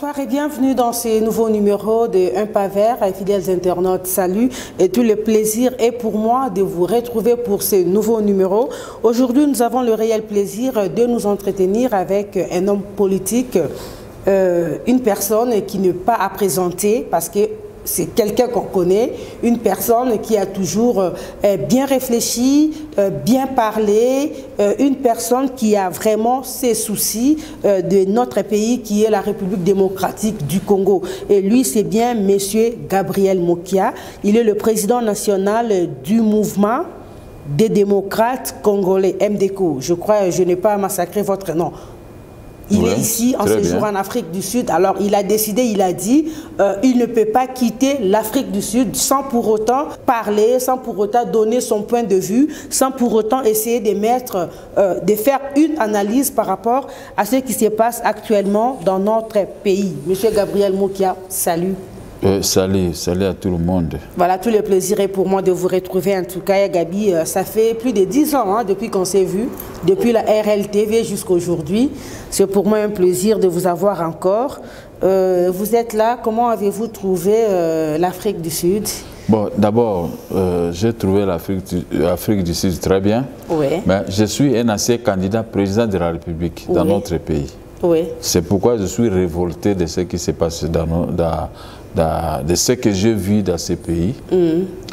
Bonsoir et bienvenue dans ce nouveau numéro de Un pas vert. Fidèles internautes, salut et tout le plaisir est pour moi de vous retrouver pour ce nouveau numéro. Aujourd'hui, nous avons le réel plaisir de nous entretenir avec un homme politique, une personne qui n'est pas à présenter parce que c'est quelqu'un qu'on connaît, une personne qui a toujours bien réfléchi, bien parlé, une personne qui a vraiment ses soucis de notre pays qui est la République démocratique du Congo. Et lui, c'est bien Monsieur Gabriel Mokia. Il est le président national du mouvement des démocrates congolais, MDCO. Je crois que je n'ai pas massacré votre nom. Il est ici en séjour en Afrique du Sud. Alors, il a décidé, il a dit, il ne peut pas quitter l'Afrique du Sud sans pour autant parler, sans pour autant donner son point de vue, sans pour autant essayer de mettre, de faire une analyse par rapport à ce qui se passe actuellement dans notre pays. Monsieur Gabriel Mokia, salut. Salut à tout le monde. Voilà, tout le plaisir est pour moi de vous retrouver. En tout cas, Gabi, ça fait plus de 10 ans hein, depuis qu'on s'est vu, depuis la RLTV jusqu'à aujourd'hui. C'est pour moi un plaisir de vous avoir encore. Vous êtes là, comment avez-vous trouvé l'Afrique du Sud? Bon, d'abord, j'ai trouvé l'Afrique du Sud très bien. Oui. Mais je suis un ancien candidat président de la République dans notre pays. Oui. C'est pourquoi je suis révolté de ce qui se passe de ce que j'ai vu dans ces pays.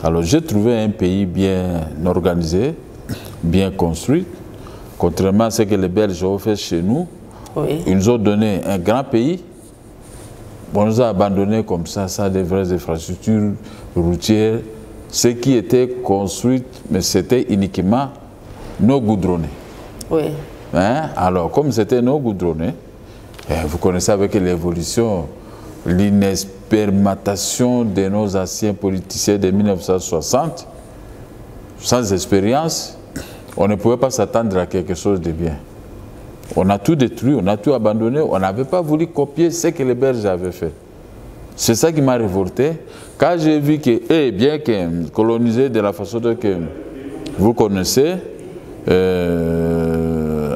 Alors j'ai trouvé un pays bien organisé, bien construit, contrairement à ce que les Belges ont fait chez nous. Oui. Ils nous ont donné un grand pays, on nous a abandonné comme ça des vraies infrastructures routières, ce qui était construit, mais c'était uniquement non goudronné. Oui. Hein? Alors comme c'était non goudronné, vous connaissez avec l'évolution, l'inexpérimentation de nos anciens politiciens de 1960, sans expérience, on ne pouvait pas s'attendre à quelque chose de bien. On a tout détruit, on a tout abandonné, on n'avait pas voulu copier ce que les Belges avaient fait. C'est ça qui m'a révolté. Quand j'ai vu que, bien que colonisés de la façon que vous connaissez,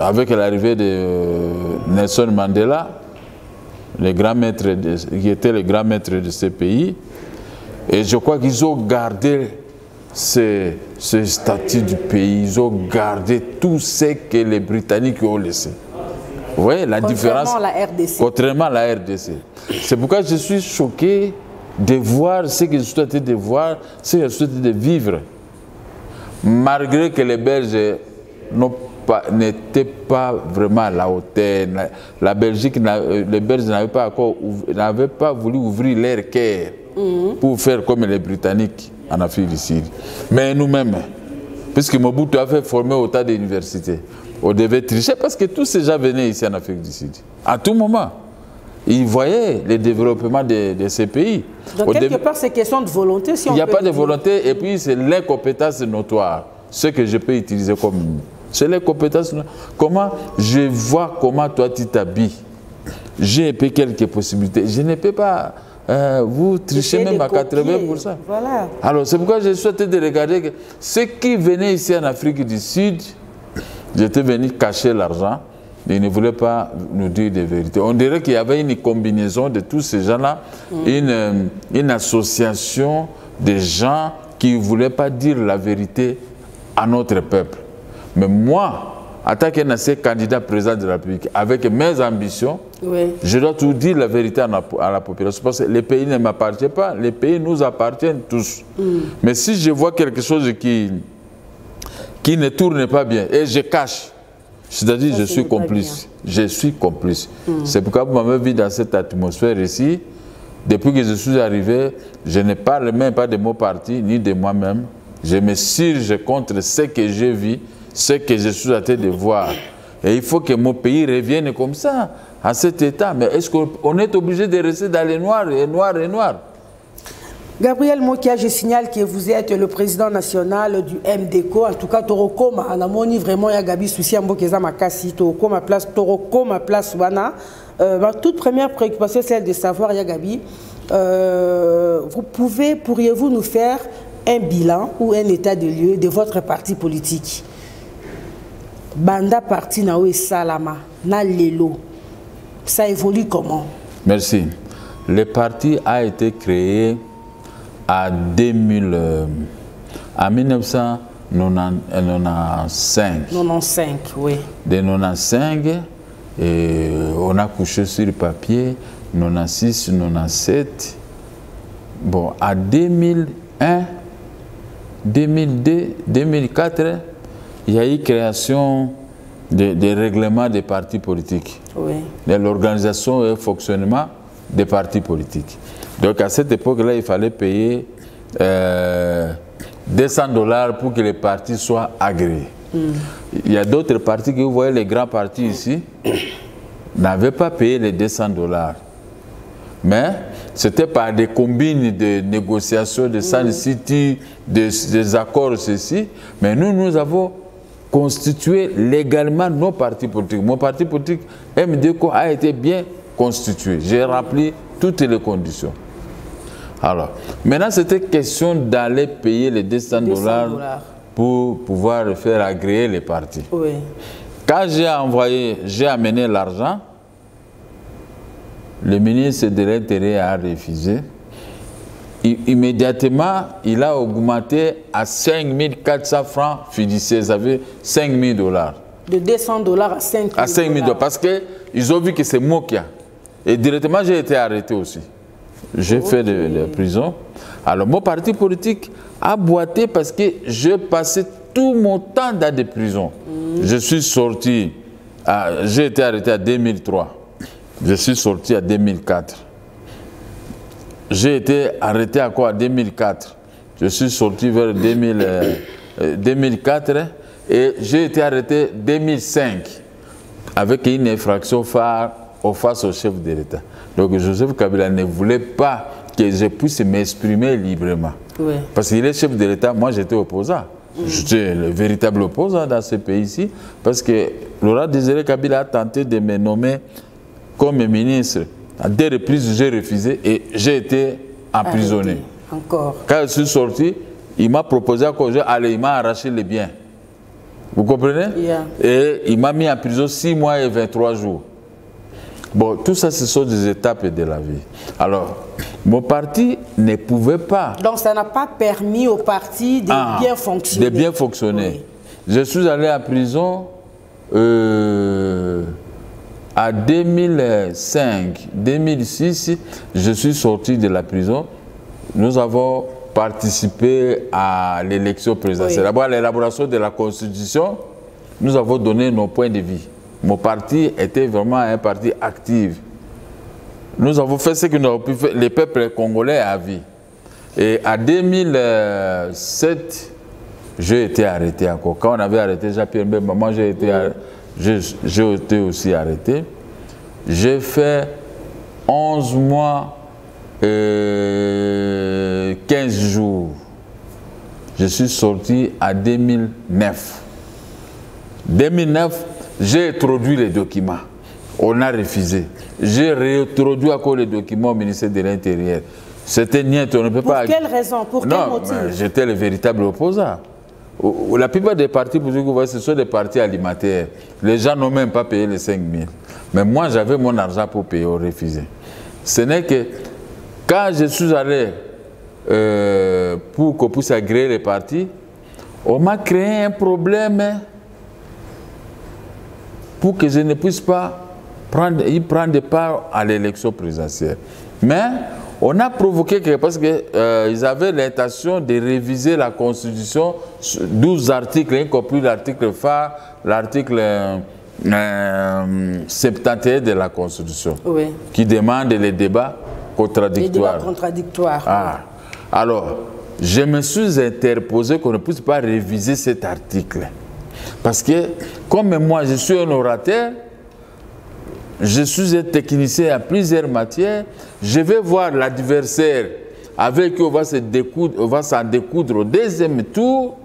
avec l'arrivée de Nelson Mandela, les grands maîtres qui étaient les grands maîtres de ce pays, et je crois qu'ils ont gardé ce statut du pays, ils ont gardé tout ce que les Britanniques ont laissé. Vous voyez la différence? Contrairement à la RDC. Contrairement à la RDC. C'est pourquoi je suis choqué de voir ce qu'ils sont en train de voir, ce qu'ils sont en train de vivre. Malgré que les Belges n'étaient pas vraiment à la hauteur. La Belgique, les Belges n'avaient pas voulu ouvrir leur cœur pour faire comme les Britanniques en Afrique du Sud. Mais nous-mêmes, puisque Mobutu a fait former autant d'universités, on devait tricher parce que tous ces gens venaient ici en Afrique du Sud. À tout moment, ils voyaient le développement de ces pays. Donc, quelque part, c'est question de volonté. Si il n'y a pas de volonté et puis c'est l'incompétence notoire. Ce que je peux utiliser comme... C'est les compétences. Comment je vois comment toi tu t'habilles. J'ai quelques possibilités. Je ne peux pas vous tricher même à 80%. Voilà. Alors c'est pourquoi je souhaite de regarder que ceux qui venaient ici en Afrique du Sud, j'étais venu cacher l'argent. Ils ne voulaient pas nous dire des vérités. On dirait qu'il y avait une combinaison de tous ces gens-là, une association de gens qui ne voulaient pas dire la vérité à notre peuple. Mais moi, en tant qu'un ancien candidat président de la République, avec mes ambitions, je dois tout dire la vérité à la population. Parce que les pays ne m'appartiennent pas, les pays nous appartiennent tous. Mais si je vois quelque chose qui ne tourne pas bien et je cache, c'est-à-dire je suis complice. Je suis complice. C'est pourquoi vous m'avez vu dans cette atmosphère ici. Depuis que je suis arrivé, je ne parle même pas de mon parti, ni de moi-même. Je me surge contre ce que je vis, ce que je suis en train de voir. Et il faut que mon pays revienne comme ça, à cet état. Mais est-ce qu'on est obligé de rester dans les noirs et noirs et noirs? Gabriel Mokia, je signale que vous êtes le président national du MDCO. En tout cas, Torokoma, on a moni vraiment Yagabi Souci Mbokeza Makasi, Torokoma place Wana. Ma toute première préoccupation, c'est celle de savoir, Yagabi, pourriez-vous nous faire un bilan ou un état de lieu de votre parti politique? Banda parti Naoé Salama, na Lelo, ça évolue comment? Merci. Le parti a été créé en 1995. 95, oui. De 95, et on a couché sur le papier 96, 97. Bon, à 2001, 2002, 2004, il y a eu création des règlements des partis politiques. Oui. De l'organisation et le fonctionnement des partis politiques. Donc à cette époque-là, il fallait payer $200 pour que les partis soient agréés. Il y a d'autres partis que vous voyez, les grands partis ici, n'avaient pas payé les $200. Mais c'était par des combines de négociations, de Sun City, des accords, ceci. Mais nous avons constitué légalement nos partis politiques. Mon parti politique, MDCO, a été bien constitué. J'ai rempli toutes les conditions. Alors, maintenant, c'était question d'aller payer les $200 pour pouvoir faire agréer les partis. Oui. Quand j'ai amené l'argent, le ministre de l'Intérieur a refusé. Immédiatement, il a augmenté à 5 400 francs fiduciaires, ça veut dire $5 000. De $200 à 5 000. À 5 000 $, parce qu'ils ont vu que c'est moi qui a. Et directement, j'ai été arrêté aussi. J'ai fait de prison. Alors, mon parti politique a boité parce que je passais tout mon temps dans des prisons. Je suis sorti, j'ai été arrêté en 2003. Je suis sorti en 2004. J'ai été arrêté à quoi en 2004. Je suis sorti vers 2004 et j'ai été arrêté en 2005 avec une infraction phare face au chef de l'État. Donc Joseph Kabila ne voulait pas que je puisse m'exprimer librement. Oui. Parce qu'il est chef de l'État, moi j'étais opposant. J'étais le véritable opposant dans ce pays-ci parce que Laurent Désiré Kabila a tenté de me nommer comme ministre. À 2 reprises, j'ai refusé et j'ai été emprisonné. Encore. Quand je suis sorti, il m'a proposé à cause, allez, il m'a arraché les biens. Vous comprenez? Yeah. Et il m'a mis en prison 6 mois et 23 jours. Bon, tout ça, ce sont des étapes de la vie. Alors, mon parti ne pouvait pas... Donc, ça n'a pas permis au parti de bien fonctionner. De bien fonctionner. Oui. Je suis allé en prison en 2005, 2006, je suis sorti de la prison. Nous avons participé à l'élection présidentielle. D'abord, à l'élaboration de la Constitution, nous avons donné nos points de vue. Mon parti était vraiment un parti actif. Nous avons fait ce que nous avons pu faire, les peuples congolais à vie. Et en 2007, j'ai été arrêté encore. Quand on avait arrêté Jean-Pierre Mbemba, moi j'ai été aussi arrêté. J'ai fait 11 mois et 15 jours. Je suis sorti en 2009. 2009, j'ai introduit les documents. On a refusé. J'ai réintroduit encore les documents au ministère de l'Intérieur. C'était niet, on ne peut pas... Pour quelle raison? Pour quel motif? J'étais le véritable opposant. La plupart des partis, ce sont des partis alimentaires. Les gens n'ont même pas payé les 5 000. Mais moi, j'avais mon argent pour payer, on refusait. Ce n'est que quand je suis allé pour qu'on puisse agréer les partis, on m'a créé un problème pour que je ne puisse pas prendre part à l'élection présidentielle. Mais on a provoqué que, parce qu'ils avaient l'intention de réviser la Constitution, 12 articles, y compris l'article phare, l'article 71 de la Constitution, oui, qui demande les débats contradictoires. Les débats contradictoires. Ah. Alors, je me suis interposé qu'on ne puisse pas réviser cet article. Parce que, comme moi, je suis un orateur, je suis un technicien à plusieurs matières, je vais voir l'adversaire avec qui on va s'en découdre au deuxième tour,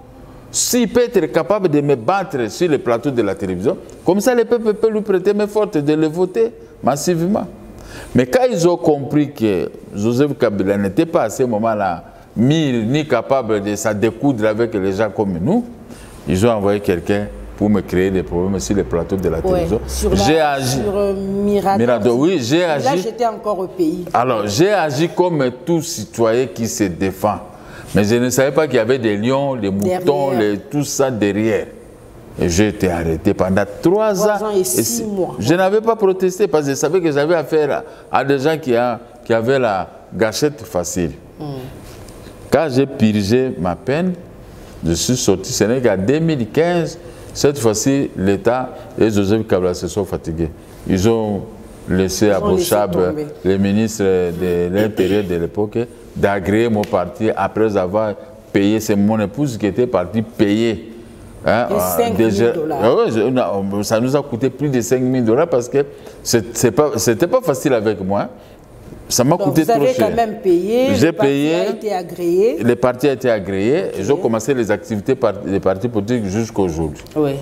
s'il peut être capable de me battre sur le plateau de la télévision, comme ça le peuple peut lui prêter main forte de le voter massivement. Mais quand ils ont compris que Joseph Kabila n'était pas à ce moment-là ni capable de s'en découdre avec les gens comme nous, ils ont envoyé quelqu'un pour me créer des problèmes sur les plateaux de la télévision. J'ai agi. Sur Mirador. Oui, j'ai agi. Là, j'étais encore au pays. Alors, j'ai agi comme tout citoyen qui se défend. Mais je ne savais pas qu'il y avait des lions, des moutons, tout ça derrière. Et j'ai été arrêté pendant 3 ans. 3 ans et 6 mois. Je n'avais pas protesté parce que je savais que j'avais affaire à des gens qui avaient la gâchette facile. Quand j'ai purgé ma peine, je suis sorti. Ce n'est qu'en 2015, cette fois-ci, l'État et Joseph Kabila se sont fatigués. Ils ont laissé à Bochab, le ministre de l'Intérieur de l'époque, d'agréer mon parti après avoir payé. C'est mon épouse qui était partie payer. Hein, déjà, ça nous a coûté plus de 5 000 $ parce que c'était pas facile avec moi. Ça m'a coûté trop cher. Vous avez quand même payé. J'ai payé. A été agréé. Les partis ont été agréés. Ils ont commencé les activités des partis politiques jusqu'à aujourd'hui. Oui.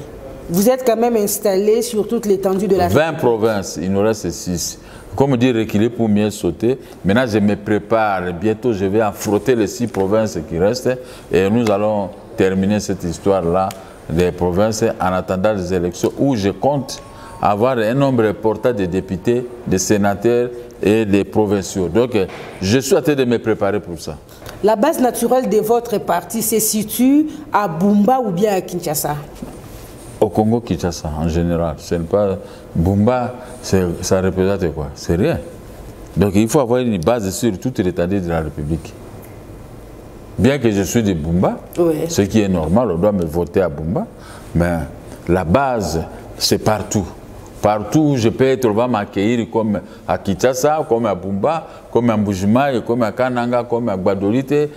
Vous êtes quand même installé sur toute l'étendue de la 20 provinces, il nous reste 6. Comme dire, reculer pour mieux sauter. Maintenant, je me prépare. Bientôt, je vais en frotter les 6 provinces qui restent. Et nous allons terminer cette histoire-là des provinces en attendant les élections où je compte avoir un nombre important de députés, de sénateurs et de provinciaux. Donc, je suis en train de me préparer pour ça. La base naturelle de votre parti se situe à Bumba ou bien à Kinshasa? Au Congo-Kinshasa, en général. Ce n'est pas... Bumba, ça représente quoi? C'est rien. Donc, il faut avoir une base sur toute l'étendue de la République. Bien que je suis de Bumba, ce qui est normal, on doit me voter à Bumba, mais la base, c'est partout. Partout où je peux être, on va m'accueillir comme à Kinshasa, comme à Bumba, comme à Mbujimayi, comme à Kananga, comme à Gbadolite,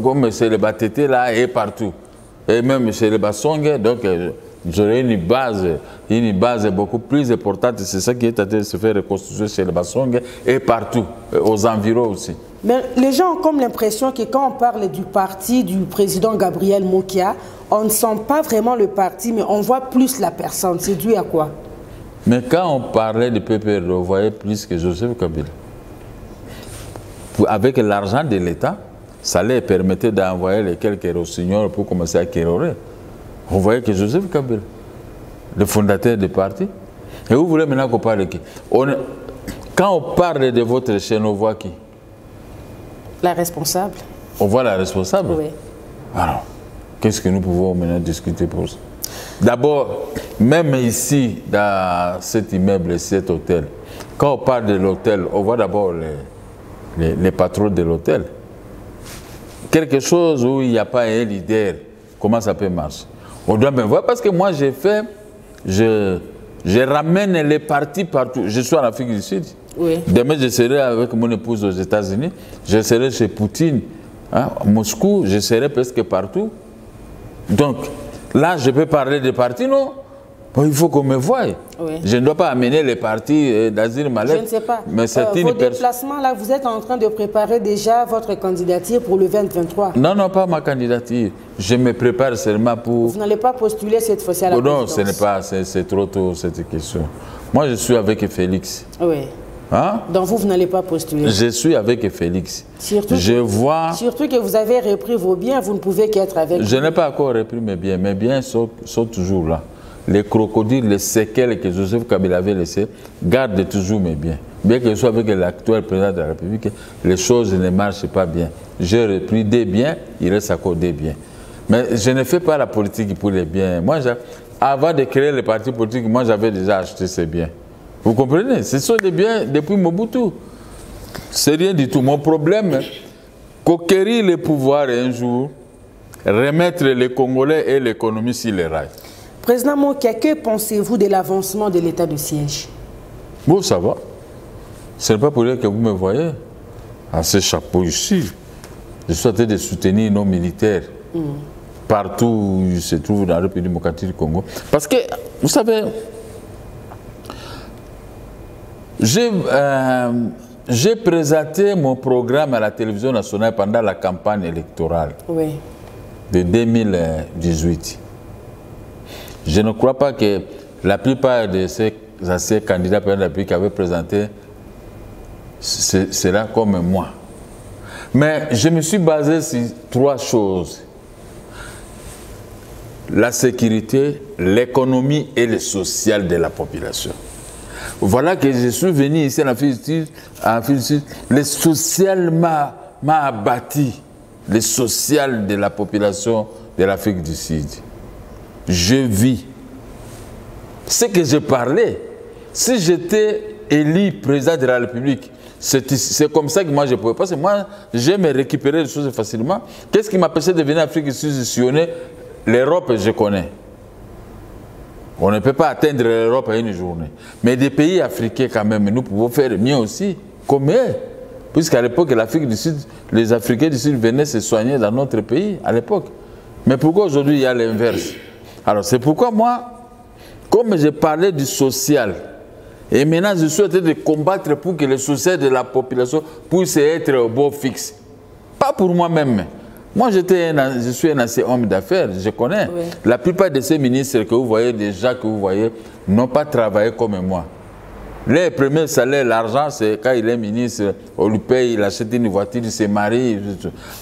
comme chez les Batete là, et partout. Et même chez les Bassongue, donc j'aurai une base beaucoup plus importante. C'est ça qui est en train de se faire reconstruire chez les Bassongue et partout, aux environs aussi. Mais les gens ont comme l'impression que quand on parle du parti du président Gabriel Mokia, on ne sent pas vraiment le parti, mais on voit plus la personne. C'est dû à quoi? Mais quand on parlait de PPR, on voyait plus que Joseph Kabila. Avec l'argent de l'État, ça leur permettait d'envoyer les quelques rossignols pour commencer à quérir. On voyait que Joseph Kabila, le fondateur du parti. Et vous voulez maintenant qu'on parle de qui? Quand on parle de votre chaîne, on voit qui? La responsable. On voit la responsable? Oui. Alors, qu'est-ce que nous pouvons maintenant discuter pour ça? D'abord, même ici, dans cet immeuble, cet hôtel, quand on parle de l'hôtel, on voit d'abord les patrons de l'hôtel. Quelque chose où il n'y a pas un leader, comment ça peut marcher? On doit me voir parce que moi, je ramène les partis partout. Je suis en Afrique du Sud. Oui. Demain, je serai avec mon épouse aux États-Unis. Je serai chez Poutine, à Moscou. Je serai presque partout. Donc, là, je peux parler des partis, non? Bon, il faut qu'on me voie. Oui. Je ne dois pas amener les partis d'Azir Malek. Je ne sais pas. Mais vos déplacements, là, vous êtes en train de préparer déjà votre candidature pour le 2023. Non, non, pas ma candidature. Je me prépare seulement pour... Vous n'allez pas postuler cette fois-ci à la présidence? Non, ce n'est pas, c'est trop tôt cette question. Moi, je suis avec Félix. Oui. Hein? Donc vous n'allez pas postuler? Je suis avec Félix. Surtout que vous avez repris vos biens, vous ne pouvez qu'être avec... Je n'ai pas encore repris mes biens sont toujours là. Les crocodiles, les séquelles que Joseph Kabila avait laissées, gardent toujours mes biens. Bien que je sois avec l'actuel président de la République, les choses ne marchent pas bien. J'ai repris des biens, il reste encore des biens. Mais je ne fais pas la politique pour les biens. Moi, avant de créer le parti politique, moi j'avais déjà acheté ces biens. Vous comprenez? Ce sont des biens depuis Mobutu. C'est rien du tout. Mon problème, conquérir le pouvoir un jour, remettre les Congolais et l'économie sur les rails. Président Mokia, que pensez-vous de l'avancement de l'état de siège? Bon, ça va. Ce n'est pas pour rien que vous me voyez à ce chapeau ici. Je suis en train de soutenir nos militaires partout où ils se trouvent dans le République démocratique du Congo. Parce que, vous savez, j'ai présenté mon programme à la télévision nationale pendant la campagne électorale de 2018. Je ne crois pas que la plupart de ces anciens candidats présidents de la République qui avaient présenté cela comme moi. Mais je me suis basé sur 3 choses. la sécurité, l'économie et le social de la population. Voilà que je suis venu ici en Afrique du Sud. Le social m'a abattu. Le social de la population de l'Afrique du Sud. Je vis. Ce que je parlais, si j'étais élu président de la République, c'est comme ça que moi je pouvais. Parce que moi, j'aime récupérer les choses facilement. Qu'est-ce qui m'empêchait de venir en Afrique du Sud sillonner l'Europe, je connais. On ne peut pas atteindre l'Europe à une journée. Mais des pays africains, quand même, nous pouvons faire mieux aussi, comme eux. Puisqu'à l'époque, l'Afrique du Sud, les Africains du Sud venaient se soigner dans notre pays, à l'époque. Mais pourquoi aujourd'hui il y a l'inverse? Alors c'est pourquoi moi, comme je parlais du social, et maintenant je suis en train de combattre pour que le social de la population puisse être au beau fixe. Pas pour moi-même. Moi, je suis un ancien homme d'affaires, je connais. Oui. La plupart de ces ministres que vous voyez, des gens que vous voyez, n'ont pas travaillé comme moi. Les premiers salaires, l'argent, c'est quand il est ministre, on lui paye, il achète une voiture, il se marie.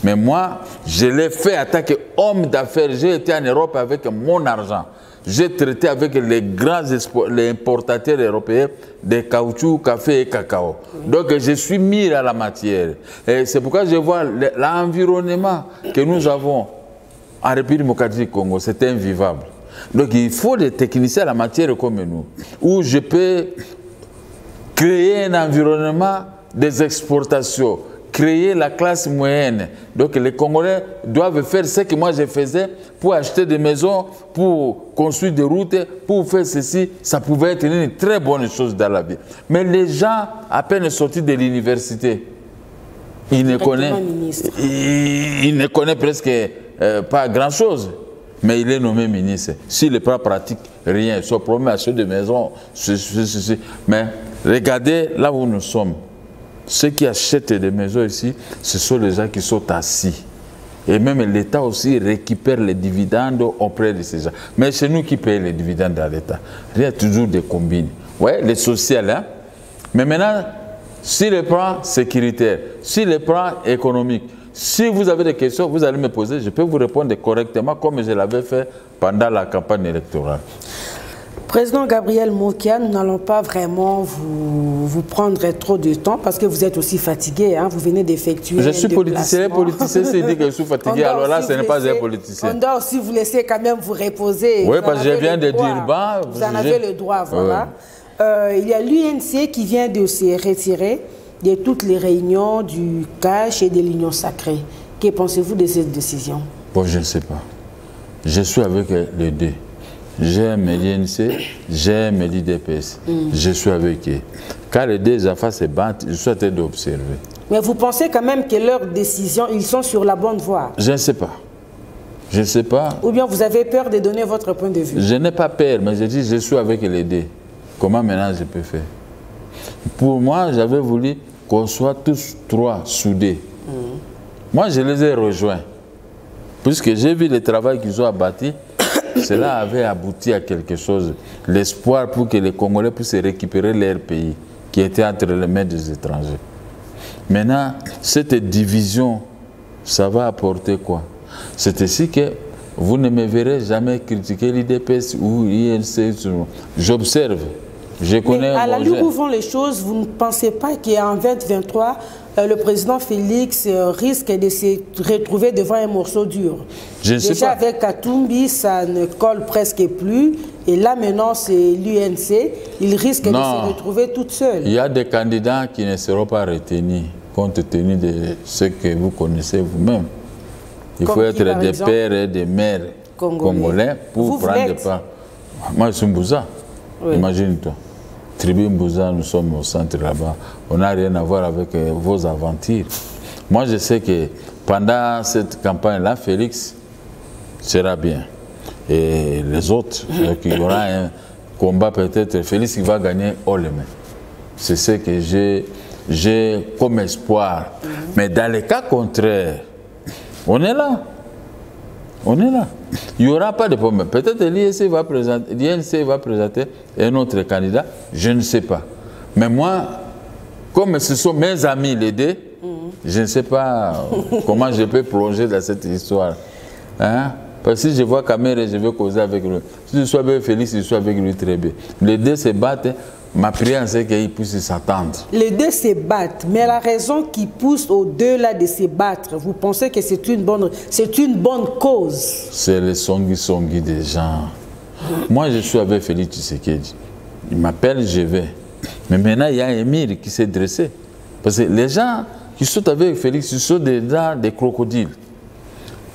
Mais moi, je l'ai fait en tant qu'homme d'affaires. J'ai été en Europe avec mon argent. J'ai traité avec les grands les importateurs européens de caoutchouc, café et cacao. Oui. Donc, je suis mis à la matière. Et c'est pourquoi je vois l'environnement que nous avons en République démocratique du Congo. C'est invivable. Donc, il faut des techniciens à la matière comme nous, où je peux créer un environnement des exportations, créer la classe moyenne. Donc les Congolais doivent faire ce que moi je faisais pour acheter des maisons, pour construire des routes, pour faire ceci. Ça pouvait être une très bonne chose dans la vie. Mais les gens, à peine sortis de l'université, ils ne connaissent presque pas grand-chose. Mais il est nommé ministre. S'il n'est pas pratique, rien. Son problème acheter des maisons, ceci. Mais regardez là où nous sommes. Ceux qui achètent des maisons ici, ce sont les gens qui sont assis. Et même l'État aussi récupère les dividendes auprès de ces gens. Mais c'est nous qui payons les dividendes à l'État. Il y a toujours des combines. Oui, les sociales. Hein? Mais maintenant, si le plan sécuritaire, si le plan économique, si vous avez des questions, vous allez me poser, je peux vous répondre correctement comme je l'avais fait pendant la campagne électorale. Président Gabriel Mokia, nous n'allons pas vraiment vous prendre trop de temps parce que vous êtes aussi fatigué, hein, vous venez d'effectuer. Je suis politicien, les politiciens se disent que je suis fatigué, alors là ce n'est pas un politicien. On doit aussi vous laisser quand même vous reposer. Oui, parce que je viens de dire, vous en avez le droit, voilà. Ouais. Il y a l'UNC qui vient de se retirer de toutes les réunions du CACH et de l'Union sacrée. Que pensez-vous de cette décision? Bon, je ne sais pas. Je suis avec les deux. J'aime l'INC, j'aime l'IDPS. Je suis avec eux. Quand les deux enfants se battent, je suis en train d'observer. Mais vous pensez quand même que leurs décisions, ils sont sur la bonne voie? Je ne sais pas. Je ne sais pas. Ou bien vous avez peur de donner votre point de vue? Je n'ai pas peur, mais je dis je suis avec les deux. Comment maintenant je peux faire? Pour moi, j'avais voulu qu'on soit tous trois soudés. Moi, je les ai rejoints. Puisque j'ai vu le travail qu'ils ont abattu, cela avait abouti à quelque chose. L'espoir pour que les Congolais puissent récupérer leur pays qui était entre les mains des étrangers. Maintenant, cette division, ça va apporter quoi? C'est ainsi que vous ne me verrez jamais critiquer l'IDPS ou l'INC. J'observe. Je connais. Mais à l'allure où vont les choses, vous ne pensez pas qu'en 2023, le président Félix risque de se retrouver devant un morceau dur? Je ne sais pas. Déjà avec Katumbi, ça ne colle presque plus. Et là maintenant, c'est l'UNC. Il risque de se retrouver toute seule. Il y a des candidats qui ne seront pas retenus, compte tenu de ce que vous connaissez vous-même. Il faut être des pères et des mères congolais pour prendre part. Moi, je suis Mbouza. Oui. Imagine-toi. Tribu Mbouza, nous sommes au centre là-bas. On n'a rien à voir avec vos aventures. Moi, je sais que pendant cette campagne-là, Félix sera bien. Et les autres, il y aura un combat peut-être. Félix qui va gagner haut les mains. C'est ce que j'ai comme espoir. Mais dans le cas contraire, on est là. On est là. Il n'y aura pas de problème. Peut-être l'INC va présenter un autre candidat, je ne sais pas. Mais moi, comme ce sont mes amis les deux, je ne sais pas comment je peux plonger dans cette histoire. Hein? Parce que si je vois Kamere, je vais causer avec lui. Si je suis avec Félix, je suis avec lui très bien. Les deux se battent. Ma prière, c'est qu'ils puissent s'attendre. Les deux se battent, mais la raison qui pousse au-delà de se battre, vous pensez que c'est une bonne cause? C'est le songi des gens. Moi, je suis avec Félix Tshisekedi. Il m'appelle, je vais. Mais maintenant, il y a un émir qui s'est dressé. Parce que les gens qui sont avec Félix, ils sont des crocodiles.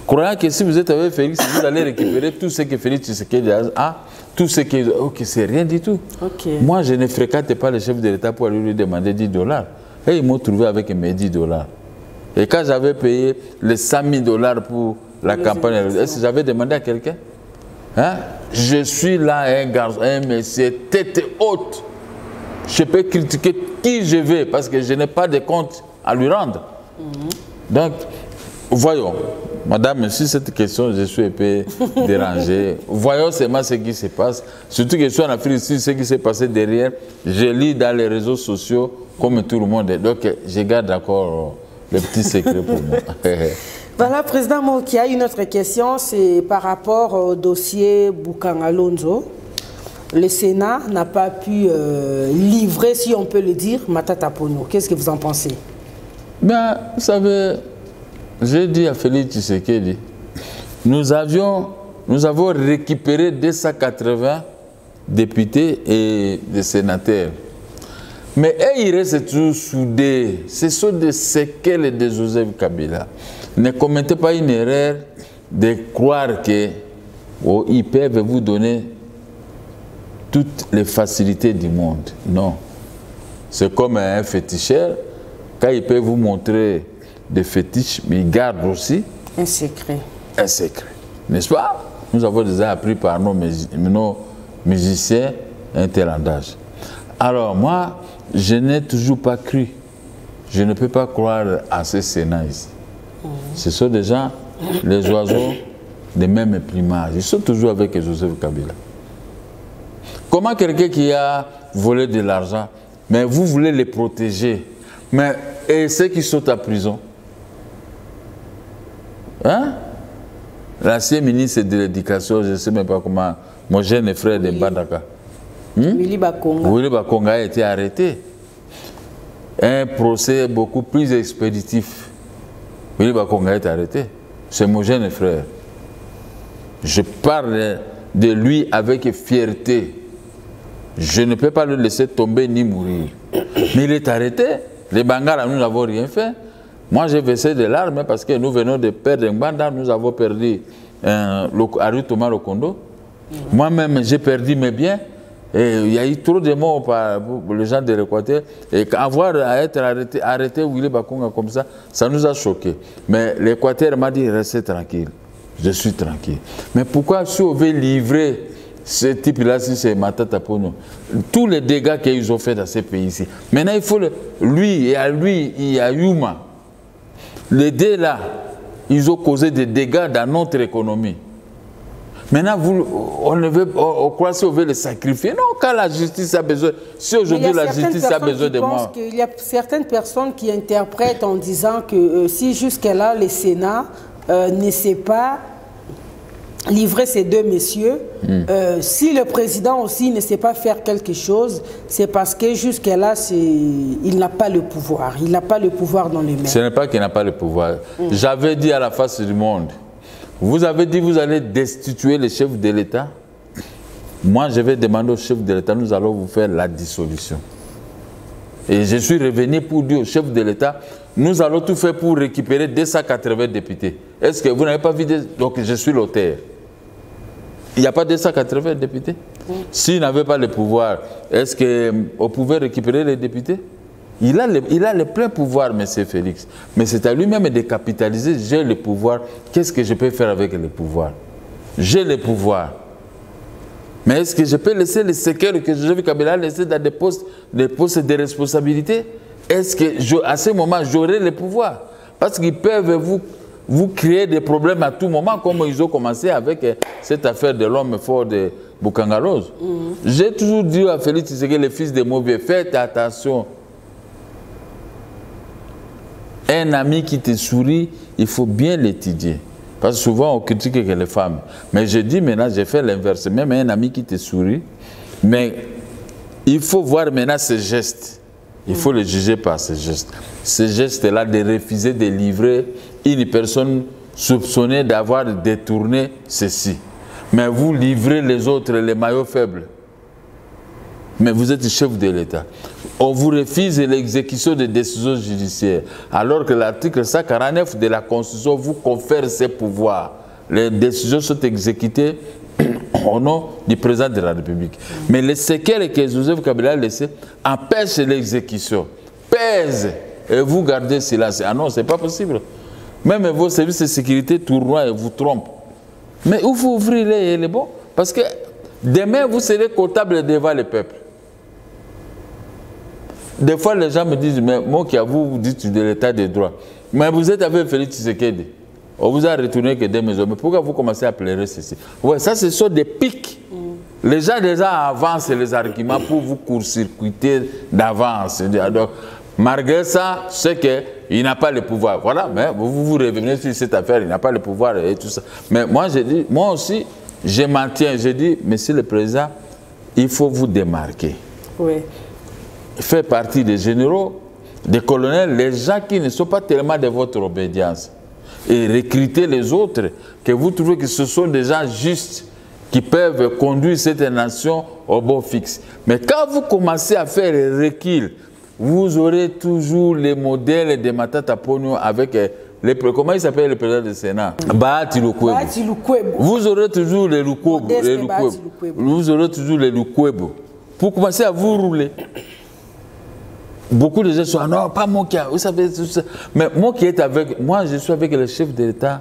Croyant que si vous êtes avec Félix, vous allez récupérer tout ce que Félix Tshisekedi a. Tout ce qui est... Ok, c'est rien du tout. Okay. Moi, je ne fréquente pas le chef de l'État pour aller lui demander $10. Et ils m'ont trouvé avec mes $10. Et quand j'avais payé les $100 000 pour la campagne, est-ce que j'avais demandé à quelqu'un? Hein? Je suis là, un garçon, un monsieur, tête haute. Je peux critiquer qui je veux parce que je n'ai pas de compte à lui rendre. Donc, voyons. Madame, sur cette question, je suis un peu dérangé. Voyons seulement ce qui se passe. Surtout que je suis en Afrique, ce qui s'est passé derrière, je lis dans les réseaux sociaux comme tout le monde. Donc, je garde encore le petit secret pour moi. Voilà, Président Mokia, une autre question, c'est par rapport au dossier Bokanga Lonzo. Le Sénat n'a pas pu livrer, si on peut le dire, Matata Ponyo. Qu'est-ce que vous en pensez? Ben, vous savez... J'ai dit à Félix Tshisekedi, nous avons récupéré 280 députés et des sénateurs. Mais ils restent toujours soudés. Ce sont des séquelles de Joseph Kabila. Ne commettez pas une erreur de croire qu'ils peuvent vous donner toutes les facilités du monde. Non. C'est comme un féticheur. Quand il peut vous montrer des fétiches, mais ils gardent aussi un secret. Un secret. N'est-ce pas? Nous avons déjà appris par nos musiciens un tel langage. Alors moi, je n'ai toujours pas cru. Je ne peux pas croire à ces Sénats ici. Ce sont des gens, les oiseaux, des mêmes plumage. Ils sont toujours avec Joseph Kabila. Comment quelqu'un qui a volé de l'argent, mais vous voulez les protéger, mais et ceux qui sont en prison? Hein? L'ancien ministre de l'Éducation, je ne sais même pas comment, mon jeune frère de Mbandaka. Willy Bakonga. Willy Bakonga a été arrêté. Un procès beaucoup plus expéditif. Willy Bakonga est arrêté. C'est mon jeune frère. Je parle de lui avec fierté. Je ne peux pas le laisser tomber ni mourir. Mais il est arrêté. Les Bangala, nous n'avons rien fait. Moi, j'ai versé des larmes parce que nous venons de perdre Mbanda, nous avons perdu Aru Thomas Lokondo. Moi-même, j'ai perdu mes biens. Et il y a eu trop de morts pour les gens de l'Équateur. Et avoir à être arrêté Willy Bakonga comme ça nous a choqués. Mais l'Équateur m'a dit, restez tranquille. Je suis tranquille. Mais pourquoi si on veut livrer ce type-là, si c'est Matata Ponyo, tous les dégâts qu'ils ont fait dans ces pays-ci. Maintenant, il faut lui, et à lui, il y a Yuma. Les deux là, ils ont causé des dégâts dans notre économie. Maintenant, on croit qu'on veut les sacrifier. Non, quand la justice a besoin, si aujourd'hui la justice a besoin de moi. Il y a certaines personnes qui interprètent en disant que si jusque-là, le Sénat ne sait pas livrer ces deux messieurs, si le président aussi ne sait pas faire quelque chose, c'est parce que jusque-là, il n'a pas le pouvoir. Il n'a pas le pouvoir dans les mains. Ce n'est pas qu'il n'a pas le pouvoir. J'avais dit à la face du monde, vous avez dit que vous allez destituer le chef de l'État. Moi, je vais demander au chef de l'État, nous allons vous faire la dissolution. Et je suis revenu pour dire au chef de l'État, nous allons tout faire pour récupérer 280 députés. Est-ce que vous n'avez pas vu Donc, je suis l'auteur. Il n'y a pas 280 députés. S'il n'avait pas le pouvoir, est-ce qu'on pouvait récupérer les députés? Il a le plein pouvoir, M. Félix. Mais c'est à lui-même de capitaliser. J'ai le pouvoir. Qu'est-ce que je peux faire avec le pouvoir? J'ai le pouvoir. Mais est-ce que je peux laisser les séquelles que Joseph Kabila a laissés dans des postes de responsabilité? Est-ce qu'à ce moment, j'aurai le pouvoir? Parce qu'ils peuvent vous créer des problèmes à tout moment, comme ils ont commencé avec cette affaire de l'homme fort de Bokanga Lonzo. J'ai toujours dit à Félix Tshisekedi, le fils de Mauvais, faites attention. Un ami qui te sourit, il faut bien l'étudier. Parce que souvent, on critique que les femmes. Mais je dis maintenant, j'ai fait l'inverse. Même un ami qui te sourit, mais il faut voir maintenant ces gestes. Il faut le juger par ces gestes. Ces gestes-là de refuser de livrer une personne soupçonnée d'avoir détourné ceci. Mais vous livrez les autres, les maillots faibles. Mais vous êtes chef de l'État. On vous refuse l'exécution des décisions judiciaires, alors que l'article 149 de la Constitution vous confère ces pouvoirs. Les décisions sont exécutées au nom du président de la République. Mais les séquelles que Joseph Kabila a laissées empêchent l'exécution, pèsent, et vous gardez silence. Ah non, ce n'est pas possible. Même vos services de sécurité tournoient et vous trompent. Mais où vous ouvrez les bons? Parce que demain, vous serez comptable devant le peuple. Des fois, les gens me disent, mais moi qui avoue, vous dites de l'état de droit. Mais vous êtes avec Félix Tshisekedi. On vous a retourné que des maisons. Mais pourquoi vous commencez à pleurer ceci? Ouais, ça, ce sont des pics. Les gens déjà avancent les arguments pour vous court-circuiter d'avance. Donc, malgré ça, c'est qu'il n'a pas le pouvoir. Voilà, mais vous revenez sur cette affaire, il n'a pas le pouvoir et tout ça. Mais moi, je dis, moi aussi, je m'en tiens. Je dis, monsieur le président, il faut vous démarquer. Oui. Fait partie des généraux, des colonels, les gens qui ne sont pas tellement de votre obédience. Et recruter les autres, que vous trouvez que ce sont des gens justes qui peuvent conduire cette nation au bon fixe. Mais quand vous commencez à faire les reculs, vous aurez toujours les modèles de Matata Ponyo avec comment il s'appelle le président du Sénat? Bahati Lukwebo. Vous aurez toujours les Lukwebo. Vous aurez toujours les Lukwebo. Pour commencer à vous rouler. Beaucoup de gens sont, non, pas moi qui, vous savez, tout ça. Mais moi qui est avec, moi je suis avec le chef de l'État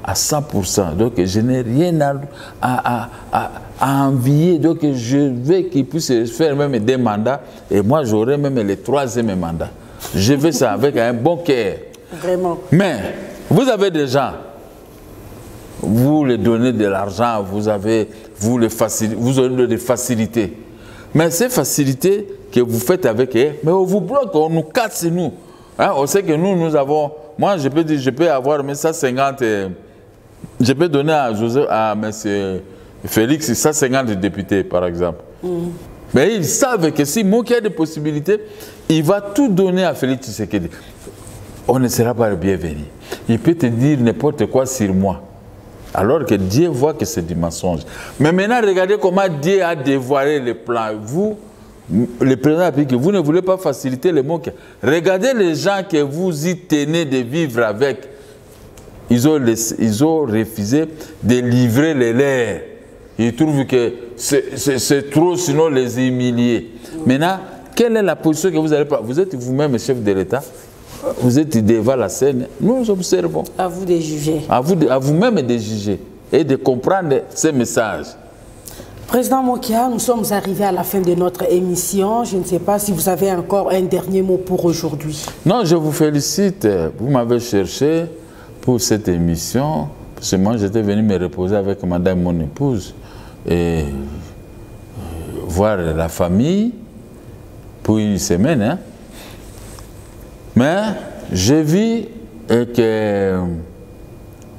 à 100%. Donc je n'ai rien à envier. Donc je veux qu'il puisse faire même des mandats. Et moi j'aurai même le 3e mandat. Je veux ça avec un bon cœur. Vraiment. Mais vous avez des gens, vous les donnez de l'argent, vous aurez des facilités. Mais ces facilités que vous faites avec eux, mais on vous bloque, on nous casse nous. Hein, on sait que nous avons, moi je peux dire, je peux avoir 150, je peux donner à M. Félix 150 députés par exemple. Mais ils savent que si moi qui ai des possibilités, il va tout donner à Félix Tshisekedi. On ne sera pas le bienvenu. Il peut te dire n'importe quoi sur moi. Alors que Dieu voit que c'est du mensonge. Mais maintenant, regardez comment Dieu a dévoilé le plan. Vous, le président de la République, vous ne voulez pas faciliter les mots. Regardez les gens que vous y tenez de vivre avec. Ils ont refusé de livrer les leurs. Ils trouvent que c'est trop, sinon les humilier. Maintenant, quelle est la position que vous allez prendre? Vous êtes vous-même chef de l'État. Vous êtes devant la scène, nous observons. À vous de juger. À vous-même de juger et de comprendre ces messages. Président Mokia, nous sommes arrivés à la fin de notre émission. Je ne sais pas si vous avez encore un dernier mot pour aujourd'hui. Non, je vous félicite. Vous m'avez cherché pour cette émission. Parce que moi, j'étais venu me reposer avec madame, mon épouse, et voir la famille pour une semaine. Hein. Mais je vis que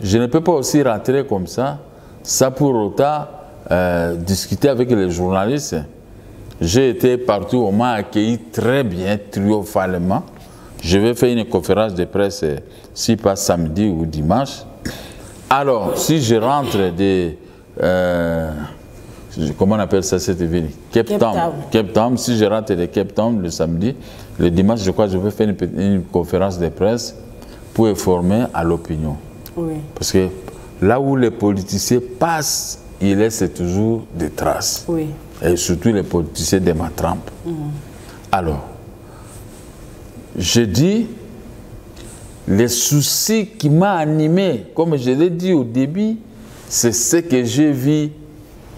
je ne peux pas aussi rentrer comme ça, sans pour autant discuter avec les journalistes. J'ai été partout, on m'a accueilli très bien, triomphalement. Je vais faire une conférence de presse, si pas samedi ou dimanche. Alors, si je rentre de... comment on appelle ça cette ville? Cape Town. Si je rentre de Cape Town le samedi, le dimanche, je crois que je vais faire une conférence de presse pour informer à l'opinion. Oui. Parce que là où les politiciens passent, ils laissent toujours des traces. Oui. Et surtout les politiciens de ma trempe. Alors, je dis, les soucis qui m'ont animé, comme je l'ai dit au début, c'est ce que j'ai vu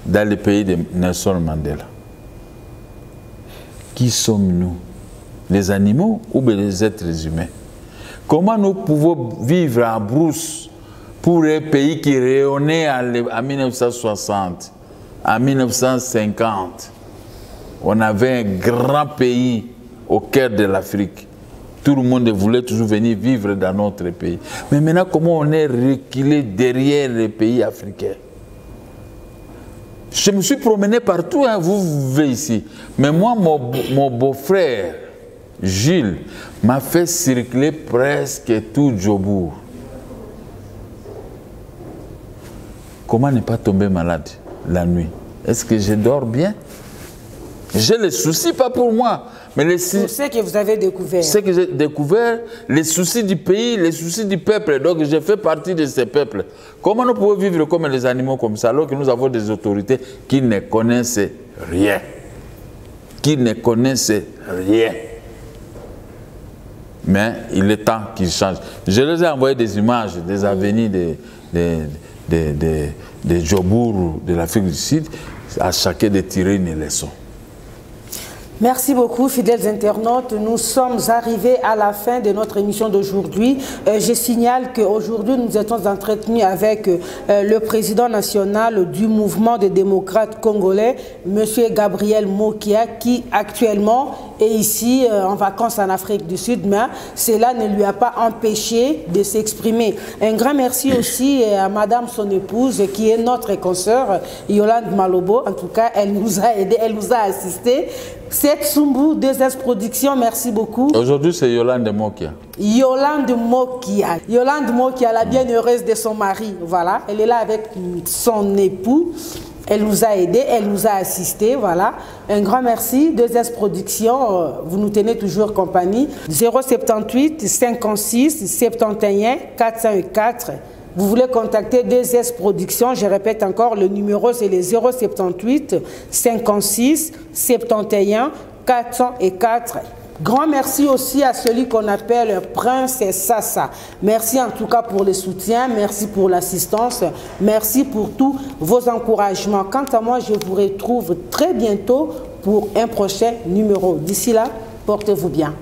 dans le pays de Nelson Mandela. Qui sommes-nous? Les animaux ou bien les êtres humains? Comment nous pouvons vivre en brousse pour un pays qui rayonnait en 1960, en 1950? On avait un grand pays au cœur de l'Afrique. Tout le monde voulait toujours venir vivre dans notre pays. Mais maintenant, comment on est reculé derrière les pays africains? Je me suis promené partout, hein, vous vivez ici. Mais moi, mon beau-frère, Gilles, m'a fait circuler presque tout Djobour. Comment ne pas tomber malade la nuit? Est-ce que je dors bien? J'ai les soucis, pas pour moi. Mais les c'est ce que vous avez découvert. Ce que j'ai découvert, les soucis du pays, les soucis du peuple. Donc, je fais partie de ces peuples. Comment nous pouvons vivre comme les animaux comme ça, alors que nous avons des autorités qui ne connaissent rien? Qui ne connaissent rien. Mais il est temps qu'ils changent. Je les ai envoyé des images des avenirs de Djobour, de l'Afrique du Sud, à chacun de tirer une leçon. Merci beaucoup, fidèles internautes. Nous sommes arrivés à la fin de notre émission d'aujourd'hui. Je signale qu'aujourd'hui, nous étions entretenus avec le président national du mouvement des démocrates congolais, M. Gabriel Mokia, qui actuellement est ici en vacances en Afrique du Sud, mais cela ne lui a pas empêché de s'exprimer. Un grand merci aussi à Madame son épouse, qui est notre consoeur, Yolande Malobo. En tout cas, elle nous a aidés, elle nous a assistés. C'est Tsumbu 2S Productions, merci beaucoup. Aujourd'hui, c'est Yolande Mokia. Yolande Mokia. Yolande Mokia, la bienheureuse de son mari. Voilà, elle est là avec son époux. Elle nous a aidés, elle nous a assistés. Voilà, un grand merci. 2S Productions, vous nous tenez toujours compagnie. 078 56 71 404. Vous voulez contacter 2S Productions, je répète encore, le numéro c'est le 078 56 71 404. Grand merci aussi à celui qu'on appelle Prince Sassa. Merci en tout cas pour le soutien, merci pour l'assistance, merci pour tous vos encouragements. Quant à moi, je vous retrouve très bientôt pour un prochain numéro. D'ici là, portez-vous bien.